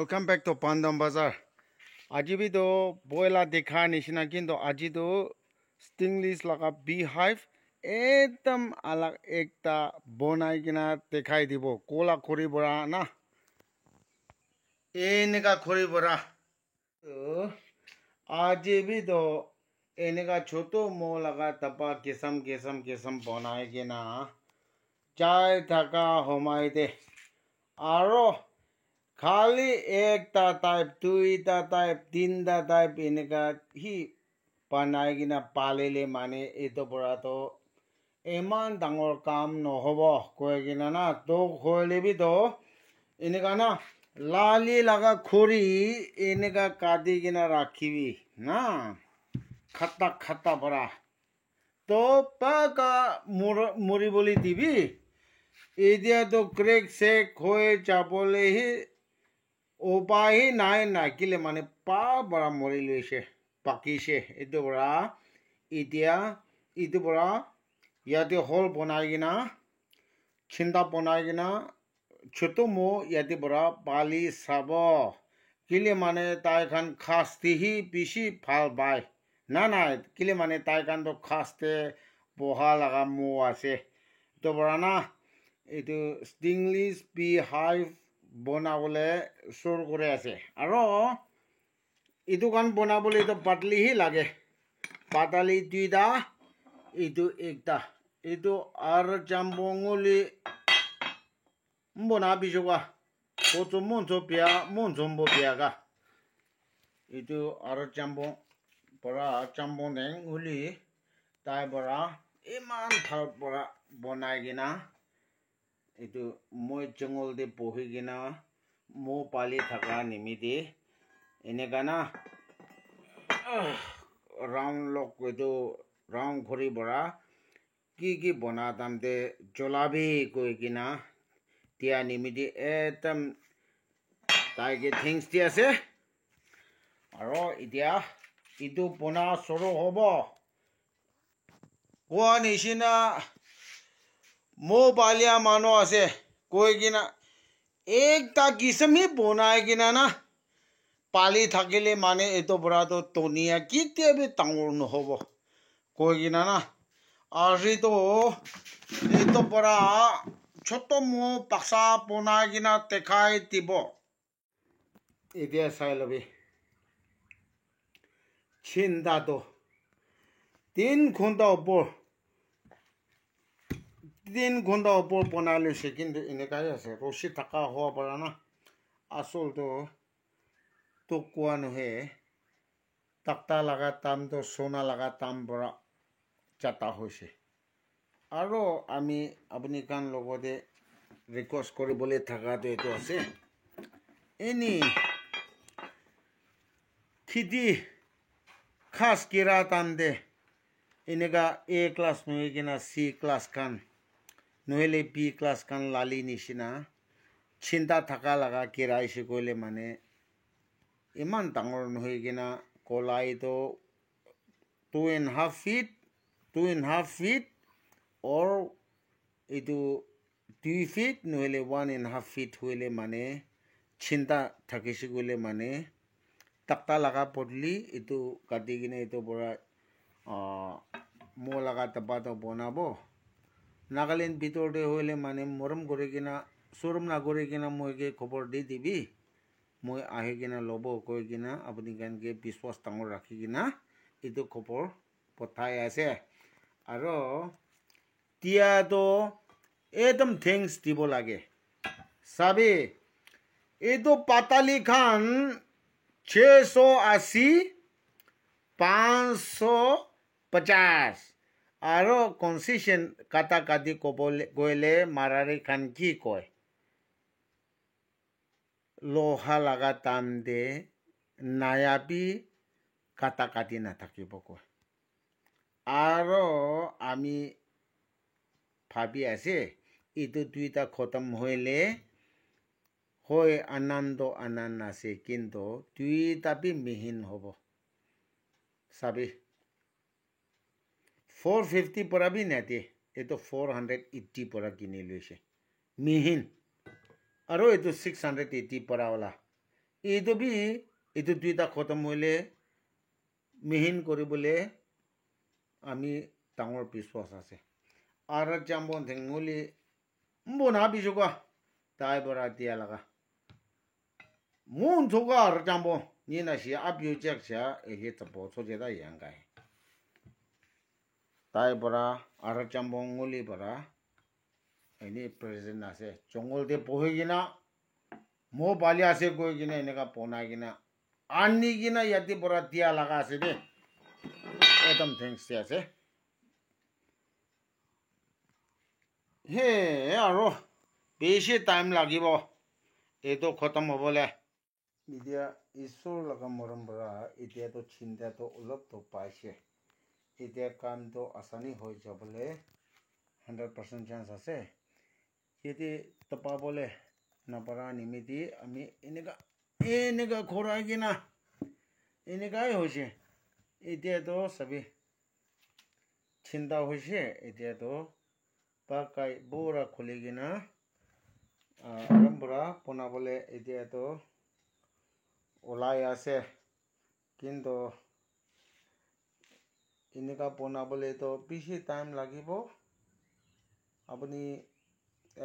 Welcome back to Pandam Bazaar. Aji bhi to boila dekha nishina kinto aji to stingless laga beehive ekdam alag ekta bonai kina dekhai dibo kola khori bora na eneka khori bora to aji bhi to eneka choto mo laga tapa kisam bonai kina chai thaka homai de aro खाली एकता type दुईता type तीनता type इनका ही बनाएगी ना पालेले माने इतो बड़ा तो इमान डांगर काम न होबो कोएगी ना तो खोले भी तो इनका ना लाली लगा खोरी इनका काटी की ना राखी भी ना खट्टा खट्टा बड़ा तो पका मुरी बोली दीवी इधर तो क्रेक से खोए चापोले ही उपाय নাই নাকিলে মানে পা বড়া মৰি লৈছে পাকিছে এটো বড়া এতিয়া ইটো বড়া ইয়াতে হল বনাই কিনা চিন্তা বনাই কিনা ছোট মো ইয়াতে বড়া পালি চাব কিলে মানে তাইখান খাস্তিহি পিছি ভাল বাই না না কিলে মানে তাইখান তো খাস্তে বহা লাগা মো আছে তো বড়া না এটো স্টিংলিশ beehive বনাবলে চোৰ কৰি আছে আৰু ইটো কান বনাবলে তো পাতলি হি লাগে পাতালি দুইটা ইটো একটা ইটো আর জাম্বঙলি বনা বিজোগা কত মনজো বিয়াগা ইটো আর জাম্বং পৰা জাম্বং নেং উলি তাই পৰা ইমান ভাল পৰা বনাই কিনা itu moi jengol de bohi gina mo pali thaka nimidi ene gana round lock itu round khori bora ki bona dam de jolabi koi gina tia nimidi etam tai ge things ti ase aro idia itu bona soro hobo ko nishina मोबालिया मानो आसे कोई गिना एकता किस्म ही बनाए गिना ना पाली थाकिले माने एतो बड़ा तो तोनिया किते भी तांगुर न होबो कोई गिना ना आजी तो एतो बड़ा छोटो मो paksa बनाए गिना देखाई दिबो इदिया साइलबे चिंता तो 3 घंटा ऊपर 3 ঘন্টা উপর বনাই লৈছে কিন্তু এনেকাই আছে ৰছী থাকা হোৱা পৰা না আসলটো তো কোৱা নহে তাক্তা লাগা তাম তো সোনা লাগা তাম পৰা চাটা হৈছে আৰু আমি আপুনি কান লগতে ৰিকুৱেষ্ট কৰিবলৈ থাকাটো এইটো আছে এনি খিদি খাস কিৰা তাম দে এনেকা A ক্লাস নহয় কিনা C ক্লাস কান নহলে B ক্লাস কান লালি নিচিনা চিন্তা থাকা লাগা কিৰাইছে কইলে মানে ইমান ডাঙৰ নহয় কিনা কলাই তো 2.5 feet or itu 2 feet নহলে 1.5 feet হইলে মানে চিন্তা থাকিছে কইলে মানে তাক্তা লাগা পডলি itu কাটি কিনে itu বড়া মো লাগা তাপাতো বনাবো নাগালেণ্ড ভিতৰতে হইলে মানে মৰম কৰি কিনা শৰম না কৰি কিনা মইকে খবৰ দি দিবি মই আহি কিনা লব কৈ কিনা আপুনি গানকে বিশ্বাস ডাঙৰ ৰাখি কিনা এইটো খবৰ পঠাই আছে আৰু তিয়াতো একদম থ্যাঙ্কস দিব লাগে সাবে এইটো পাতালি খান 680 550 আৰু কনসেশন কাটা কাটি কইলে মাৰাৰি খান কি কয় লোহা লাগা তাম দে নায়াবি কাটা কাটি না থাকিব কয় আৰু আমি ভাবি আছে ইটো দুইটা খতম হইলে হয় আনন্দ আছে কিন্তু দুইটা বি মিহিন হব সাবি 450 পৰা বি নেতে এটো 480 পৰা কিনি লৈছে মিহিন আৰু এটো 680 পৰা ওলা এইটো বি এইটো দুইটা খতম হলে মিহিন কৰিবলৈ আমি ডাঙৰ বিশ্বাস আছে আৰু জাম্বন থেঙুলি mbona bijuga tai bora dia laga mun thoga ar jambo ni na shi abyu chek cha e he tabo so je da yang gai tai bora ar jambo ngoli bora ani present ase jongol de bohigina mo bali ase go gina enega pona gina ani gina yati bora dia laga ase de edam thanks ase হে আৰু বেছি time লাগিব এইটো খতম হ'বলে এতিয়া ঈশ্বৰ লগা মৰম পৰা এতিয়াতো চিন্তাটো অলপতো পাইছে এতিয়া কামটো আসানি হৈ যাবলৈ 100% চান্স আছে যদি তপাবলে নপৰা নিমিতি আমি এনেকা খৰাই কিনা এনেকাই হৈছে এতিয়াতো সবে চিন্তা হৈছে এতিয়াতো pakai bora khuligina arambura ponabole edia to olai ase kinto inika ponabole to bishi time lagibo apni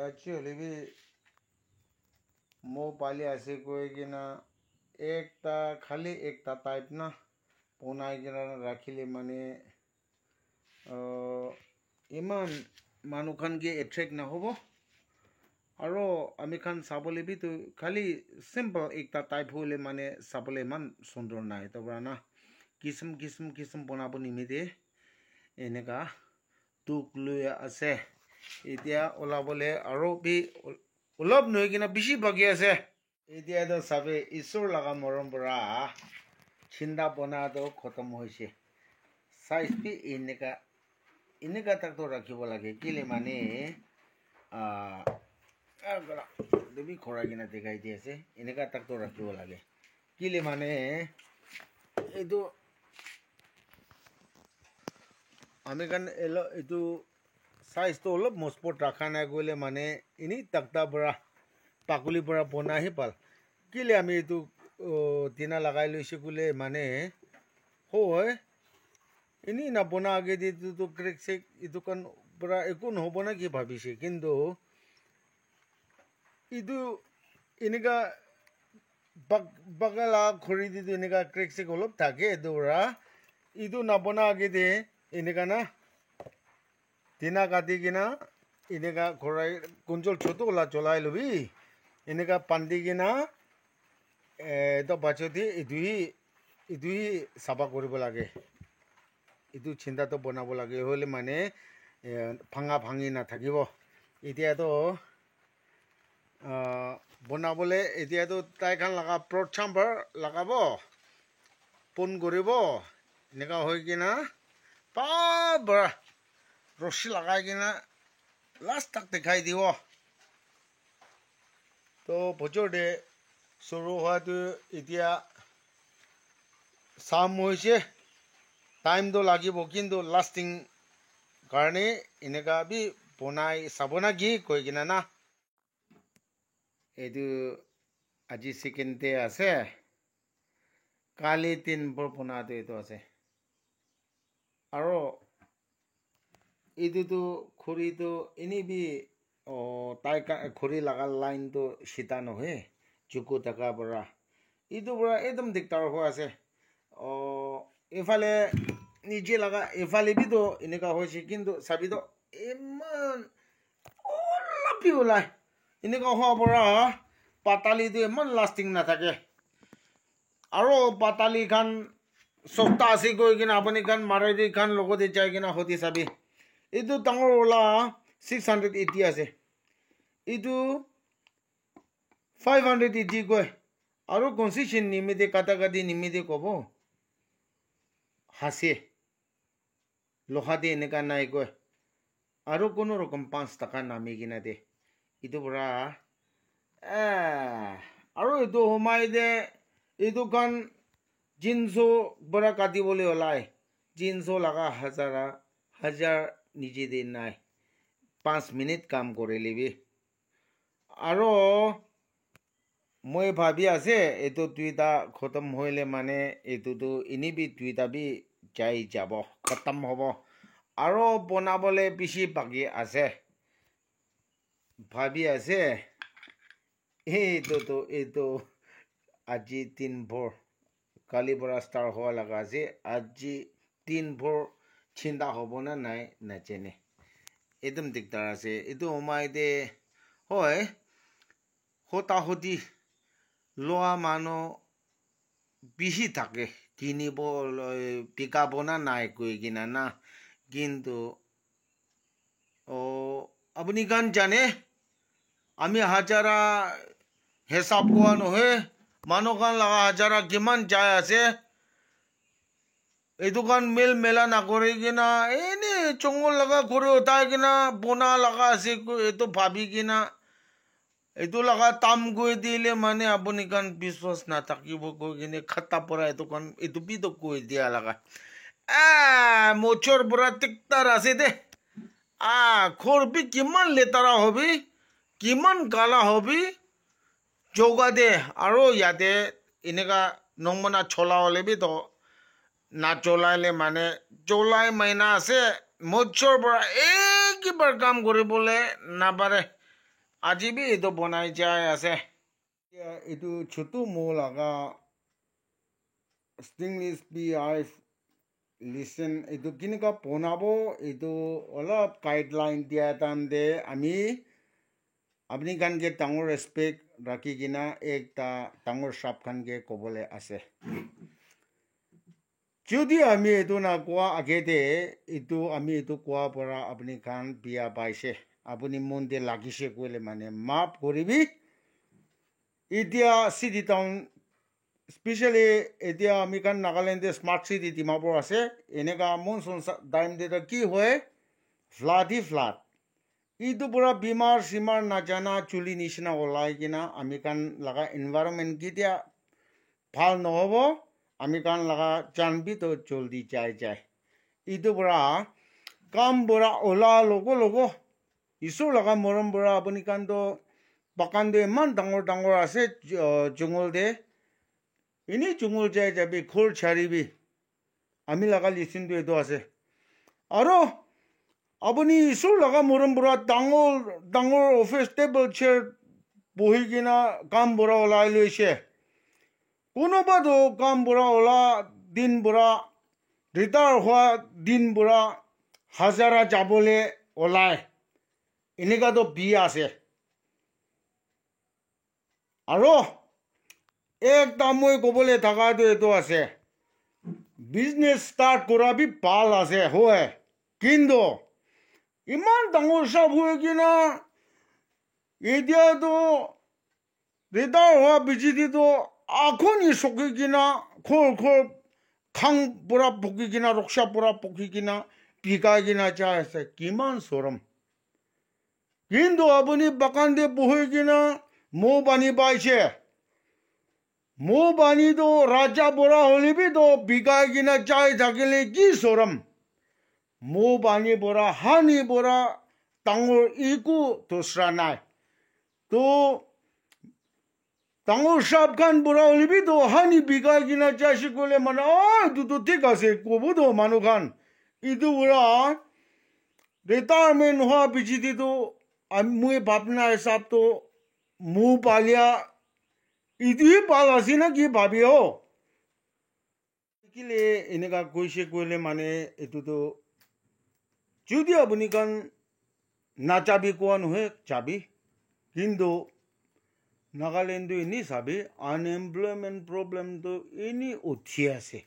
actually bi mo pali ase koigina ekta khali ekta type na ponai gina rakhile mane iman মানুহ খান গে attract নহব আৰু আমি খান চাবলৈ B তো খালি simple একটা type হলে মানে চাবলৈ মান সুন্দৰ নাই তো না কিসম বনাব নিমিতে এনেকা টুক লৈ আছে এতিয়া ওলাবলে আৰু বি অলপ নৈ কিনা বেছি বাকি আছে এতিয়া তো সবে ঈশ্বৰ লগা মৰম পৰা চিন্তা বনাটো খতম হৈছে সাইজ বি এনেকা tak to rakhiব লাগে কিলে মানে আগৰা দেবি খৰা কিনা দেখাই দি আছে এনেকা tak to rakhiব লাগে কিলে মানে এইটো আমি কান এইটো সাইজ তো অলপ মস্পট ৰাখা নাই গলে মানে ইনি takta পৰা পাকুলি পৰা বনাহি পাল কিলে আমি এইটো দিনা লগাই লৈছে গলে মানে হয় ini na bona age di tu crack se itu kan pura ekun hobo na ki bhabise kintu itu inika bagala khori di inika crack se golop thake dora itu na bona age de inika na tina gadi gina inika khorai kunjol choto la cholai lobi inika pandi gina to bachoti idui saba koribo lage itu চিন্তা তো বনাব লাগে হলে মানে ভাঙা ভাঙি না থাকিব এতিয়াতো বনাবলে এতিয়াতো তাইখান লাগা প্ৰচাম্বৰ লাগাব পোন কৰিব এনেকা হৈ কিনা পাবৰা ৰছী লগাই কিনা লাষ্ট তাক দেখাই দিব তো বছৰতে সৰু হোৱাটো এতিয়া সাম হৈছে টাইম তো লাগিব কিন্তু লাস্টিং কাৰণে এনেকা বি বনাই চাবনা কি কৈ কিনা না এইটো আজি সেকেন্ড ডে আছে কালি 3 বৰ বনাটো এইটো আছে আৰু এইটো খৰিটো এনি বি তাই খৰি লাগা লাইন তো সিতা নহয় চুকু টাকা পৰা এইটো পৰা একদম দিগদাৰ হৈ আছে এফালে নিজে লাগা এফালে বি তো এনেকা হৈছে কিন্তু চাবি তো ইমান অলপি ওলাই এনেকা হোৱা পৰা পাতালিটো ইমান লাষ্টিং নাথাকে আৰু পাতালি খান সপ্তাহ আছে গৈ কিনা আপুনি খান মাৰাইদি খান লগতে যাই কিনা হতি চাবি এইটো ডাঙৰ ওলা 680 আছে এইটো 580 গৈ আৰু কনসিশন নিমিতে কাটা কাটি নিমিতে কব হাসে লোহা দিয়ে এনেকা নাই গৈ আৰু কোনো ৰকম 5 টাকা নামি কিনা দে ইটো পৰা আৰু এইটো হোমাই দে এইটো কান জিনসো বৰা কাটিবলৈ ওলাই জিনসো লাগা হাজাৰ নিজে দে নাই 5 মিনিট কাম কৰি লিবি আৰু মই ভাবি আছে এইটো দুইটা খতম হইলে মানে এইটোতো এনেবি দুইটা বি যাই যাব খতম হ'ব আৰু বনাবলৈ বেছি বাকী আছে ভাবি আছে এইটো আজি দিনভৰ কালি পৰা ষ্টাৰ্ট হোৱা লগা আছে আজি দিনভৰ চিন্তা হ'ব না নাই নাজানে একদম দিগদাৰ আছে এইটো সময়তে হয় হতাহতি লোৱা মানুহ বেছি থাকে কিনিব পিকাব না নাই কৈ কিনা না কিন্তু আপুনি গান জানে আমি হাজাৰা হিচাপ কোৱা নহয় মানুহ গান লগা হাজাৰা কিমান যায় আছে এইটো গান মেলা নকৰি কিনা এনেই জংঘল লগা ঘূৰি উঠাই কিনা বনা লগা আছে এইটো ভাবি কিনা এইটো লগা তাম গৈ দিলে মানে আপুনি গান বিশ্বাস নাথাকিব গৈ কিনে খাতা পৰা এইটো বিটো কৈ দিয়া লগা মোচৰ পৰা টিকটাৰ আছে দে খৰবি কিমান লেতেৰা হবি কিমান কালা হবি যোগা দে আৰু ইয়াতে এনেকা নমনা চলা হলে বি তো নাচলাইলে মানে জুলাই মাইনা আছে মোচৰ পৰা একবাৰ কাম কৰিবলৈ নাপাৰে আজি বি এইটো বনাই যাই আছে এইটো ছোটো মৌ লগা ষ্টিংলিছ বি আই লিচেন এইটো কেনেকুৱা বনাব এইটো অলপ গাইডলাইন দিয়া টাইমতে আমি আপুনি খানকে ডাঙৰ ৰেচপেক্ট ৰাখি কিনা একটা ডাঙৰ চাপ খানকে ক'বলৈ আছে যদি আমি এইটো নাকোৱা আগেতে আমি এইটো কোৱাৰ পৰা আপুনি খান বিয়া পাইছে আপুনি মনতে লাগিছে কৈলে মানে মাফ কৰিবি এতিয়া চিটি টাউন স্পেচিয়েলি এতিয়া আমি খান নাগালেণ্ডে স্মাৰ্ট চিটি ডিমাপুৰ আছে এনেকা মনচুন টাইম দিলে কি হয় ফ্লাড এইটো পৰা বেমাৰ চিমাৰ নাজানা চুলি নিচিনা ওলাই কিনা আমি খান লগা এনভাইৰনমেণ্ট কেতিয়া ভাল নহ'ব আমি কান লগা জানবি তো জলদি যায় এইটো পৰা কাম পৰা ওলা লগো ঈশ্বৰ লগা মৰম পৰা আপুনি কানটো বাগানটো ইমান ডাঙৰ আছে জংঘল দে এনেই জংঘল যাবি ঘৰ চাৰিবি আমি লগা লিচিনটো এইটো আছে আৰু আপুনি ঈশ্বৰ লগা মৰম পৰা ডাঙৰ অফিচ টেবল চেয়াৰ বহি কিনা কাম পৰা ওলাই লৈছে কোনোবাতো কাম পৰা ওলা দিন পৰা ৰিটায়াৰ হোৱা দিন পৰা হাজাৰা যাবলৈ ওলাই এনেকুৱাতো বিয়া আছে আৰু একটা মই ক'বলৈ থকাটো এইটো আছে বিজনেছ ষ্টাৰ্ট কৰা বি ভাল আছে হয় কিন্তু ইমান ডাঙৰ চাপ হৈ কিনা এতিয়াতো ৰিটায়াৰ হোৱা বিজিতিটো আখনি চকি কিনা খৰ খাং পৰা পকি কিনা ৰক্সা পৰা পকি কিনা পিকাই কিনা চাই আছে কিমান চৰম কিন্তু আপুনি বাগানতে বহি কিনা মৌ পানী পাইছে মৌ পানীটো ৰাজা পৰা হলিবি তো পিকাই কিনা চাই থাকিলে কি চৰম মৌ পানী পৰা হানি পৰা ডাঙৰ একো দোচৰা নাই তো ডাঙৰ চাপ খান পৰা হলিবি তো হানি পিকাই কিনা চাইছে ক'লে মানে এইটোতো ঠিক আছে ক'বতো মানুহ খান এইটো পৰা ৰিটায়াৰমেণ্ট হোৱা পিছতেতো মই ভাবনা হিচাপটো মৌ পালিয়া এইটোৱে ভাল আছে না কি ভাবি শিকিলে এনেকা কৈছে ক'লে মানে এইটোতো যদি আপুনি কাৰণ নাযাবি কোৱা নহয় যাবি কিন্তু নাগালেণ্ডটো এনেই চাবি আনএমপ্লয়মেণ্ট প্ৰব্লেমটো এনেই উঠি আছে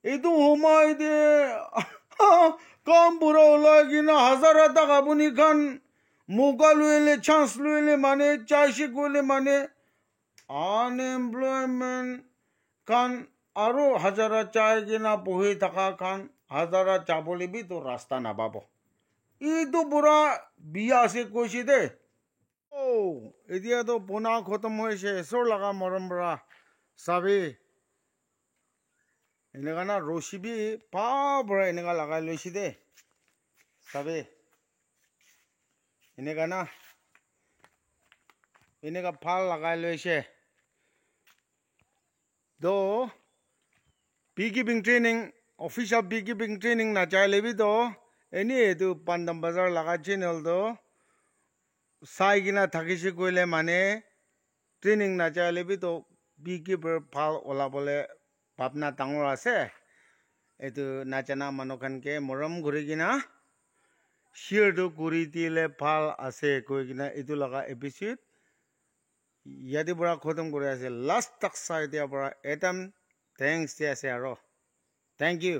এইটো সময়তে কাম পৰা ওলাই কিনা হাজাৰ এটাক আপুনি খান মৌকা লৈলে চান্স লৈলে মানে চাইছে ক'লে মানে আনএমপ্লয়মেণ্ট খান আৰু হাজাৰা চাই কিনা বহি থকা খান হাজাৰা যাবলৈ বি তো ৰাস্তা নাপাব এইটো পুৰা বিয়া আছে কৈছে দেই এতিয়াতো বনা খতম হৈছে ঈশ্বৰ লগা মৰম পৰা চাবি এনেকা না ৰচিবি পৰা এনেকা লগাই লৈছে দেই চাবি এনেকা না এনেকা ভাল লাগাই লৈছে do beekeeping training official beekeeping training na chai lebi do any etu Pandam Bazar laga channel do sai gina thakise koile mane training na chai lebi do beekeeper ভাল ওলাবলে ভাবনা ডাঙৰ আছে এটো নাজানা মানুহ ke মৰম ঘুৰি কিনা share do কৰি দিলে ভাল আছে কৈ কিনা এটো লগা এপিসোড ইয়াতে পৰা খতম কৰি আছে লাষ্ট তক চাই দিয়া পৰা এটাম থ্যাঙ্কস দিয়া আছে আৰু থ্যাংক ইউ